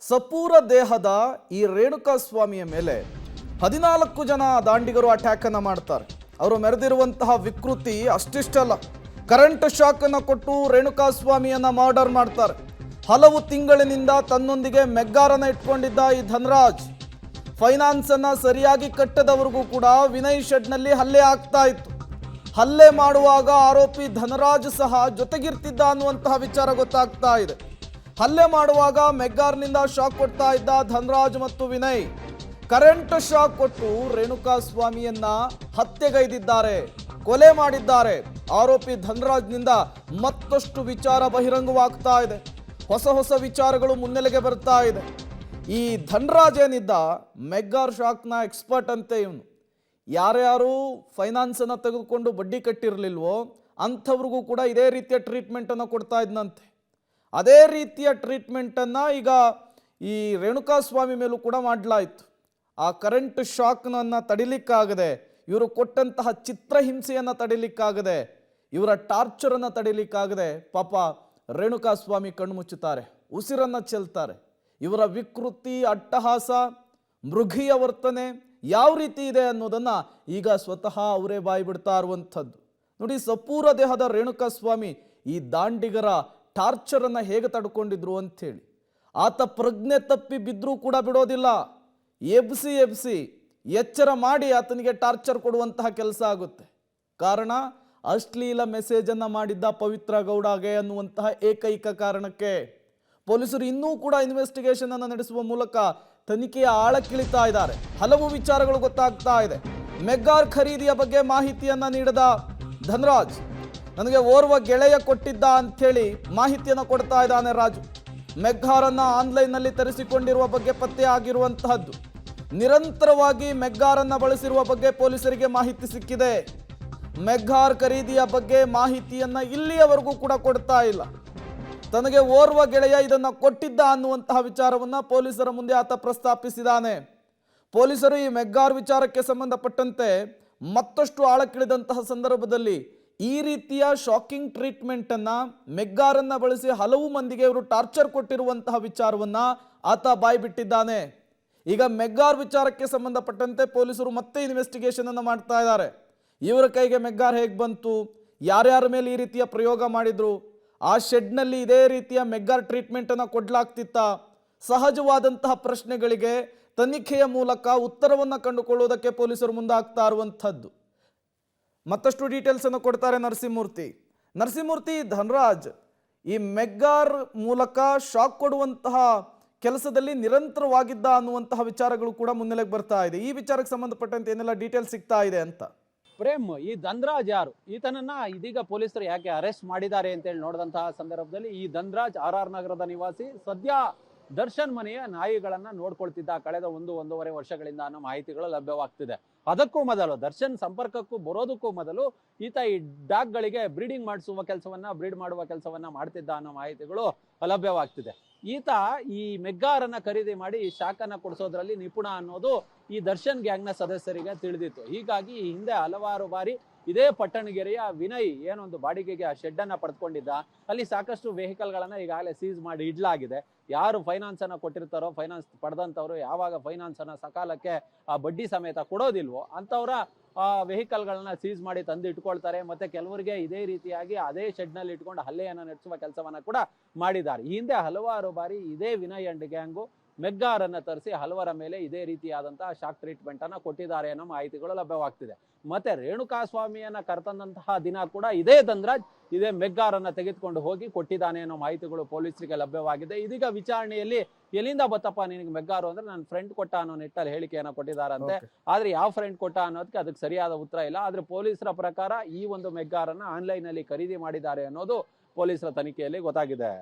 ಸಪೂರ ದೇಹದ ಈ ರೇಣುಕಾ ಸ್ವಾಮಿಯ ಮೇಲೆ 14 ಜನ ದಾಂಡಿಗರು ಅಟ್ಯಾಕ್ ಅನ್ನು ಮಾಡ್ತಾರೆ. ಅವರು ಮೆರೆದಿರುವಂತಹ ವಿಕೃತಿ ಅಷ್ಟಿಷ್ಟಲ್ಲ, ಕರೆಂಟ್ ಶಾಕ್ ಅನ್ನು ಕೊಟ್ಟು ರೇಣುಕಾ ಸ್ವಾಮಿಯನ್ನ ಮರ್ಡರ್ ಮಾಡ್ತಾರೆ. ಹಲವು ತಿಂಗಳಿನಿಂದ ತನ್ನೊಂದಿಗೆ ಮೆಗ್ಗಾರನ್ನ ಇಟ್ಕೊಂಡಿದ್ದ ಈ ಧನರಾಜ್ ಫೈನಾನ್ಸ್ ಅನ್ನ ಸರಿಯಾಗಿ ಕಟ್ಟದವರೆಗೂ ಕೂಡ ವಿನಯ್ ಶೆಡ್ನಲ್ಲಿ ಹಲ್ಲೆ ಆಗ್ತಾ ಇತ್ತು. ಹಲ್ಲೆ ಮಾಡುವಾಗ ಆರೋಪಿ ಧನರಾಜ್ ಸಹ ಜೊತೆಗಿರ್ತಿದ್ದ ಅನ್ನುವಂತಹ ವಿಚಾರ ಗೊತ್ತಾಗ್ತಾ ಇದೆ. ಹಲ್ಲೆ ಮಾಡುವಾಗ ಮೆಗ್ಗಾರ್ನಿಂದ ಶಾಕ್ ಕೊಡ್ತಾ ಇದ್ದ ಧನರಾಜ್ ಮತ್ತು ವಿನಯ್ ಕರೆಂಟ್ ಶಾಕ್ ಕೊಟ್ಟು ರೇಣುಕಾ ಸ್ವಾಮಿಯನ್ನ ಹತ್ಯೆಗೈದಿದ್ದಾರೆ, ಕೊಲೆ ಮಾಡಿದ್ದಾರೆ. ಆರೋಪಿ ಧನರಾಜ್ನಿಂದ ಮತ್ತಷ್ಟು ವಿಚಾರ ಬಹಿರಂಗವಾಗ್ತಾ ಇದೆ. ಹೊಸ ವಿಚಾರಗಳು ಮುನ್ನೆಲೆಗೆ ಬರ್ತಾ ಇದೆ. ಈ ಧನರಾಜ್ ಏನಿದ್ದ ಮೆಗ್ಗಾರ್ ಶಾಕ್ನ ಎಕ್ಸ್ಪರ್ಟ್ ಅಂತೆ. ಇವನು ಯಾರ್ಯಾರು ಫೈನಾನ್ಸ್ ಅನ್ನು ತೆಗೆದುಕೊಂಡು ಬಡ್ಡಿ ಕಟ್ಟಿರಲಿಲ್ವೋ ಅಂಥವ್ರಿಗೂ ಕೂಡ ಇದೇ ರೀತಿಯ ಟ್ರೀಟ್ಮೆಂಟನ್ನು ಕೊಡ್ತಾ ಇದ್ನಂತೆ. ಅದೇ ರೀತಿಯ ಟ್ರೀಟ್ಮೆಂಟನ್ನು ಈಗ ಈ ರೇಣುಕಾ ಸ್ವಾಮಿ ಮೇಲೂ ಕೂಡ ಮಾಡಲಾಯಿತು. ಆ ಕರೆಂಟ್ ಶಾಕ್ನನ್ನು ತಡಿಲಿಕ್ಕಾಗದೆ, ಇವರು ಕೊಟ್ಟಂತಹ ಚಿತ್ರಹಿಂಸೆಯನ್ನು ತಡಿಲಿಕ್ಕಾಗದೆ, ಇವರ ಟಾರ್ಚರನ್ನು ತಡಿಲಿಕ್ಕಾಗದೆ ಪಾಪ ರೇಣುಕಾ ಸ್ವಾಮಿ ಕಣ್ಣು ಮುಚ್ಚುತ್ತಾರೆ, ಉಸಿರನ್ನು ಚೆಲ್ತಾರೆ. ಇವರ ವಿಕೃತಿ, ಅಟ್ಟಹಾಸ, ಮೃಗೀಯ ವರ್ತನೆ ಯಾವ ರೀತಿ ಇದೆ ಅನ್ನೋದನ್ನು ಈಗ ಸ್ವತಃ ಅವರೇ ಬಾಯಿ ಬಿಡ್ತಾ ಇರುವಂಥದ್ದು. ನೋಡಿ, ಸಪೂರ ದೇಹದ ರೇಣುಕಾ ಸ್ವಾಮಿ ಈ ದಾಂಡಿಗರ ಟಾರ್ಚರನ್ನು ಹೇಗೆ ತಡ್ಕೊಂಡಿದ್ರು ಅಂಥೇಳಿ. ಆತ ಪ್ರಜ್ಞೆ ತಪ್ಪಿ ಬಿದ್ದರೂ ಕೂಡ ಬಿಡೋದಿಲ್ಲ. ಎಬ್ಸಿ ಎಚ್ಚರ ಮಾಡಿ ಆತನಿಗೆ ಟಾರ್ಚರ್ ಕೊಡುವಂತಹ ಕೆಲಸ ಆಗುತ್ತೆ. ಕಾರಣ ಅಶ್ಲೀಲ ಮೆಸೇಜನ್ನು ಮಾಡಿದ್ದ ಪವಿತ್ರ ಗೌಡಗೆ ಅನ್ನುವಂತಹ ಏಕೈಕ ಕಾರಣಕ್ಕೆ ಪೊಲೀಸರು ಇನ್ನೂ ಕೂಡ ಇನ್ವೆಸ್ಟಿಗೇಷನ್ ಅನ್ನು ನಡೆಸುವ ಮೂಲಕ ತನಿಖೆಯ ಆಳಕ್ಕಿಳಿತಾ ಇದ್ದಾರೆ. ಹಲವು ವಿಚಾರಗಳು ಗೊತ್ತಾಗ್ತಾ ಇದೆ. ಮೆಗ್ಗಾರ್ ಖರೀದಿಯ ಬಗ್ಗೆ ಮಾಹಿತಿಯನ್ನ ನೀಡಿದ ಧನರಾಜ್ ನನಗೆ ಓರ್ವ ಗೆಳೆಯ ಕೊಟ್ಟಿದ್ದ ಅಂಥೇಳಿ ಮಾಹಿತಿಯನ್ನು ಕೊಡ್ತಾ ಇದ್ದಾನೆ ರಾಜು. ಮೆಗ್ಗಾರನ್ನ ಆನ್ಲೈನ್ನಲ್ಲಿ ತರಿಸಿಕೊಂಡಿರುವ ಬಗ್ಗೆ ಪತ್ತೆ ಆಗಿರುವಂತಹದ್ದು. ನಿರಂತರವಾಗಿ ಮೆಗ್ಗಾರನ್ನ ಬಳಸಿರುವ ಬಗ್ಗೆ ಪೊಲೀಸರಿಗೆ ಮಾಹಿತಿ ಸಿಕ್ಕಿದೆ. ಮೆಗ್ಗಾರ್ ಖರೀದಿಯ ಬಗ್ಗೆ ಮಾಹಿತಿಯನ್ನ ಇಲ್ಲಿಯವರೆಗೂ ಕೂಡ ಕೊಡ್ತಾ ಇಲ್ಲ. ತನಗೆ ಓರ್ವ ಗೆಳೆಯ ಇದನ್ನ ಕೊಟ್ಟಿದ್ದ ಅನ್ನುವಂತಹ ವಿಚಾರವನ್ನ ಪೊಲೀಸರ ಮುಂದೆ ಆತ ಪ್ರಸ್ತಾಪಿಸಿದ್ದಾನೆ. ಪೊಲೀಸರು ಈ ಮೆಗ್ಗಾರ್ ವಿಚಾರಕ್ಕೆ ಸಂಬಂಧಪಟ್ಟಂತೆ ಮತ್ತಷ್ಟು ಆಳಕ್ಕಿಳಿದಂತಹ ಸಂದರ್ಭದಲ್ಲಿ ಈ ರೀತಿಯ ಶಾಕಿಂಗ್ ಟ್ರೀಟ್ಮೆಂಟ್ ಅನ್ನ ಮೆಗ್ಗಾರನ್ನ ಬಳಸಿ ಹಲವು ಮಂದಿಗೆ ಇವರು ಟಾರ್ಚರ್ ಕೊಟ್ಟಿರುವಂತಹ ವಿಚಾರವನ್ನ ಆತ ಬಾಯಿ ಬಿಟ್ಟಿದ್ದಾನೆ. ಈಗ ಮೆಗ್ಗಾರ್ ವಿಚಾರಕ್ಕೆ ಸಂಬಂಧಪಟ್ಟಂತೆ ಪೊಲೀಸರು ಮತ್ತೆ ಇನ್ವೆಸ್ಟಿಗೇಷನ್ ಅನ್ನು ಮಾಡ್ತಾ ಇದ್ದಾರೆ. ಇವರ ಕೈಗೆ ಮೆಗ್ಗಾರ್ ಹೇಗೆ ಬಂತು, ಯಾರ್ಯಾರ ಮೇಲೆ ಈ ರೀತಿಯ ಪ್ರಯೋಗ ಮಾಡಿದ್ರು, ಆ ಶೆಡ್ನಲ್ಲಿ ಇದೇ ರೀತಿಯ ಮೆಗ್ಗಾರ್ ಟ್ರೀಟ್ಮೆಂಟ್ ಅನ್ನು ಕೊಡ್ಲಾಗ್ತಿತ್ತ, ಸಹಜವಾದಂತಹ ಪ್ರಶ್ನೆಗಳಿಗೆ ತನಿಖೆಯ ಮೂಲಕ ಉತ್ತರವನ್ನು ಕಂಡುಕೊಳ್ಳುವುದಕ್ಕೆ ಪೊಲೀಸರು ಮುಂದಾಗ್ತಾ ಇರುವಂಥದ್ದು. ಮತ್ತಷ್ಟು ಡೀಟೇಲ್ಸ್ ಅನ್ನು ಕೊಡ್ತಾರೆ ನರಸಿಂಹಮೂರ್ತಿ. ಧನರಾಜ್ ಈ ಮೆಗ್ಗಾರ್ ಮೂಲಕ ಶಾಕ್ ಕೊಡುವಂತಹ ಕೆಲಸದಲ್ಲಿ ನಿರಂತರವಾಗಿದ್ದ ಅನ್ನುವಂತಹ ವಿಚಾರಗಳು ಕೂಡ ಮುನ್ನೆಲೆಗೆ ಬರ್ತಾ ಇದೆ. ಈ ವಿಚಾರಕ್ಕೆ ಸಂಬಂಧಪಟ್ಟಂತೆ ಏನೆಲ್ಲ ಡೀಟೇಲ್ಸ್ ಸಿಗ್ತಾ ಇದೆ ಅಂತ ಪ್ರೇಮ್, ಈ ಧನರಾಜ್ ಯಾರು, ಈತನನ್ನ ಇದೀಗ ಪೊಲೀಸರು ಯಾಕೆ ಅರೆಸ್ಟ್ ಮಾಡಿದ್ದಾರೆ ಅಂತೇಳಿ ನೋಡಿದಂತಹ ಸಂದರ್ಭದಲ್ಲಿ ಈ ಧನರಾಜ್ RR ನಗರದ ನಿವಾಸಿ, ಸದ್ಯ ದರ್ಶನ್ ಮನೆಯ ನಾಯಿಗಳನ್ನ ನೋಡ್ಕೊಳ್ತಿದ್ದ ಕಳೆದ 1-1.5 ವರ್ಷಗಳಿಂದ ಅನ್ನೋ ಮಾಹಿತಿಗಳು ಲಭ್ಯವಾಗ್ತಿದೆ. ಅದಕ್ಕೂ ಮೊದಲು ದರ್ಶನ್ ಸಂಪರ್ಕಕ್ಕೂ ಬರೋದಕ್ಕೂ ಮೊದಲು ಈತ ಈ ಡಾಗ್ಗಳಿಗೆ ಬ್ರೀಡ್ ಮಾಡುವ ಕೆಲಸವನ್ನ ಮಾಡ್ತಿದ್ದ ಅನ್ನೋ ಮಾಹಿತಿಗಳು ಲಭ್ಯವಾಗ್ತಿದೆ. ಈತ ಈ ಮೆಗ್ಗಾರನ್ನ ಖರೀದಿ ಮಾಡಿ ಈ ಶಾಕನ್ನ ಕೊಡಿಸೋದ್ರಲ್ಲಿ ನಿಪುಣ ಅನ್ನೋದು ಈ ದರ್ಶನ್ ಗ್ಯಾಂಗ್ನ ಸದಸ್ಯರಿಗೆ ತಿಳಿದಿತ್ತು. ಹೀಗಾಗಿ ಈ ಹಿಂದೆ ಹಲವಾರು ಬಾರಿ ಇದೇ ಪಟ್ಟಣಗೆರೆಯ ವಿನಯ್ ಏನೊಂದು ಬಾಡಿಗೆಗೆ ಆ ಶೆಡ್ ಅನ್ನ ಪಡೆದುಕೊಂಡಿದ್ದ, ಅಲ್ಲಿ ಸಾಕಷ್ಟು ವೆಹಿಕಲ್ಗಳನ್ನ ಈಗಾಗಲೇ ಸೀಸ್ ಮಾಡಿ ಇಡ್ಲಾಗಿದೆ. ಯಾರು ಫೈನಾನ್ಸ್ ಅನ್ನ ಕೊಟ್ಟಿರ್ತಾರೋ, ಫೈನಾನ್ಸ್ ಪಡೆದಂಥವ್ರು ಯಾವಾಗ ಫೈನಾನ್ಸ್ ಅನ್ನ ಸಕಾಲಕ್ಕೆ ಆ ಬಡ್ಡಿ ಸಮೇತ ಕೊಡೋದಿಲ್ವೋ ಅಂಥವ್ರ ವೆಹಿಕಲ್ಗಳನ್ನ ಸೀಸ್ ಮಾಡಿ ತಂದು ಇಟ್ಕೊಳ್ತಾರೆ. ಮತ್ತೆ ಕೆಲವರಿಗೆ ಇದೇ ರೀತಿಯಾಗಿ ಅದೇ ಶೆಡ್ನಲ್ಲಿ ಇಟ್ಕೊಂಡು ಹಲ್ಲೆಯನ್ನು ನಡೆಸುವ ಕೆಲಸವನ್ನ ಕೂಡ ಮಾಡಿದ್ದಾರೆ. ಈ ಹಿಂದೆ ಹಲವಾರು ಬಾರಿ ಇದೇ ವಿನಯ್ ಅಂಡ್ ಗ್ಯಾಂಗು ಮೆಗ್ಗಾರನ್ನ ತರಿಸಿ ಹಲವರ ಮೇಲೆ ಇದೇ ರೀತಿಯಾದಂತಹ ಶಾಕ್ ಟ್ರೀಟ್ಮೆಂಟ್ ಅನ್ನ ಕೊಟ್ಟಿದ್ದಾರೆ ಅನ್ನೋ ಮಾಹಿತಿಗಳು ಲಭ್ಯವಾಗ್ತಿದೆ. ಮತ್ತೆ ರೇಣುಕಾ ಸ್ವಾಮಿಯನ್ನ ಕರೆತಂದಂತಹ ದಿನ ಕೂಡ ಇದೇ ಧನರಾಜ್ ಇದೇ ಮೆಗ್ಗಾರನ್ನ ತೆಗೆದುಕೊಂಡು ಹೋಗಿ ಕೊಟ್ಟಿದ್ದಾನೆ ಅನ್ನೋ ಮಾಹಿತಿಗಳು ಪೊಲೀಸರಿಗೆ ಲಭ್ಯವಾಗಿದೆ. ಇದೀಗ ವಿಚಾರಣೆಯಲ್ಲಿ ಎಲ್ಲಿಂದ ಬತ್ತಪ್ಪ ನಿನಗೆ ಮೆಗ್ಗಾರು ಅಂದ್ರೆ ನನ್ನ ಫ್ರೆಂಡ್ ಕೊಟ್ಟ ಅನ್ನೋ ನಿಟ್ಟಲ್ಲಿ ಹೇಳಿಕೆಯನ್ನ ಕೊಟ್ಟಿದ್ದಾರಂತೆ. ಆದ್ರೆ ಯಾವ ಫ್ರೆಂಡ್ ಕೊಟ್ಟ ಅನ್ನೋದಕ್ಕೆ ಅದಕ್ಕೆ ಸರಿಯಾದ ಉತ್ತರ ಇಲ್ಲ. ಆದ್ರೆ ಪೊಲೀಸರ ಪ್ರಕಾರ ಈ ಒಂದು ಮೆಗ್ಗಾರನ್ನ ಆನ್ಲೈನ್ ಅಲ್ಲಿ ಖರೀದಿ ಮಾಡಿದ್ದಾರೆ ಅನ್ನೋದು ಪೊಲೀಸರ ತನಿಖೆಯಲ್ಲಿ ಗೊತ್ತಾಗಿದೆ.